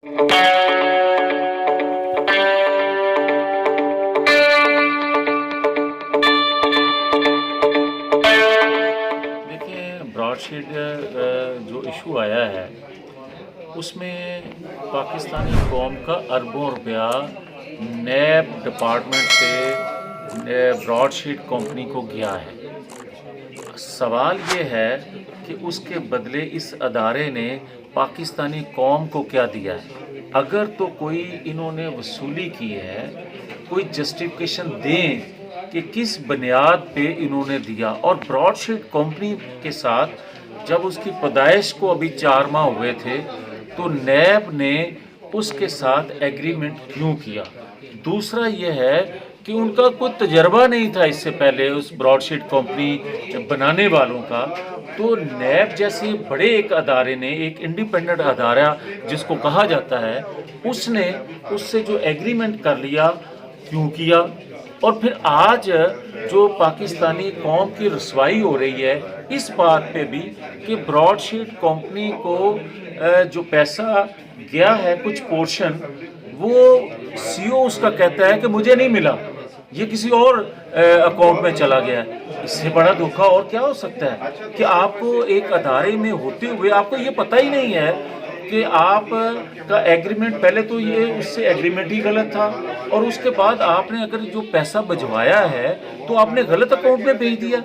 دیکھیں، Broad sheet جو issue آیا ہے اس میں پاکستانی قوم کا اربوں روپیہ نیب ڈپارٹمنٹ سے براڈ شیٹ کمپنی کو گیا ہے۔ سوال یہ ہے کہ اس کے بدلے اس ادارے نے پاکستانی قوم کو کیا دیا ہے۔ اگر تو کوئی انہوں نے وصولی کی ہے، کوئی جسٹیفیکیشن دیں کہ کس بنیاد پہ انہوں نے دیا۔ اور براڈ شیٹ کمپنی کے ساتھ جب اس کی پیدائش کو ابھی 4 ماہ ہوئے تھے تو نیب نے اس کے ساتھ ایگریمنٹ کیوں کیا؟ دوسرا یہ ہے کہ ان کا کوئی تجربہ نہیں تھا اس سے پہلے اس براڈ شیٹ کمپنی بنانے والوں کا، تو نیب جیسے بڑے ایک ادارے نے، ایک انڈیپینڈنٹ ادارہ جس کو کہا جاتا ہے، اس نے اس سے جو ایگریمنٹ کر لیا کیوں کیا؟ اور پھر آج جو پاکستانی قوم کی رسوائی ہو رہی ہے اس بات پہ بھی کہ براڈ شیٹ کمپنی کو جو پیسہ گیا ہے کچھ پورشن، وہ سی او اس کا کہتا ہے کہ مجھے نہیں ملا، یہ کسی اور اکاؤنٹ میں چلا گیا ہے۔ اس سے بڑا دھوکہ اور کیا ہو سکتا ہے کہ آپ کو ایک ادارے میں ہوتے ہوئے آپ کو یہ پتہ ہی نہیں ہے کہ آپ کا ایگریمنٹ، پہلے تو یہ اس سے ایگریمنٹ ہی غلط تھا، اور اس کے بعد آپ نے اگر جو پیسہ بھجوایا ہے تو آپ نے غلط اکاؤنٹ میں بھیج دیا۔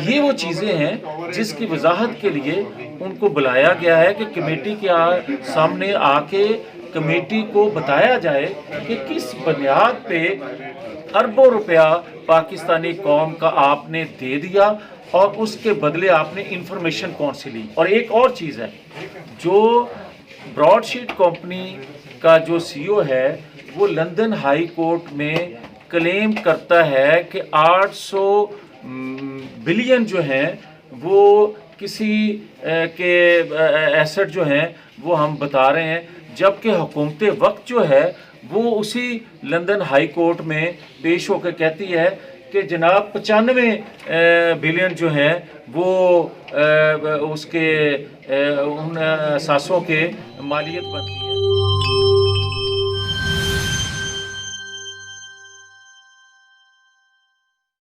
یہ وہ چیزیں ہیں جس کی وضاحت کے لیے ان کو بلایا گیا ہے کہ کمیٹی کے سامنے آ کے کمیٹی کو بتایا جائے کہ کس بنیاد پہ اربوں روپیہ پاکستانی قوم کا آپ نے دے دیا اور اس کے بدلے آپ نے انفارمیشن کون سی لی۔ اور ایک اور چیز ہے، جو براڈ شیٹ کمپنی کا جو سی او ہے وہ لندن ہائی کورٹ میں کلیم کرتا ہے کہ 800 بلین جو ہیں وہ کسی کے ایسٹ جو ہیں وہ ہم بتا رہے ہیں، جبکہ حکومت وقت جو ہے وہ اسی لندن ہائی کورٹ میں پیش ہو کے کہتی ہے کہ جناب 95 بلین جو ہیں وہ اس کے ان اثاثوں کے مالیت بنتی ہے۔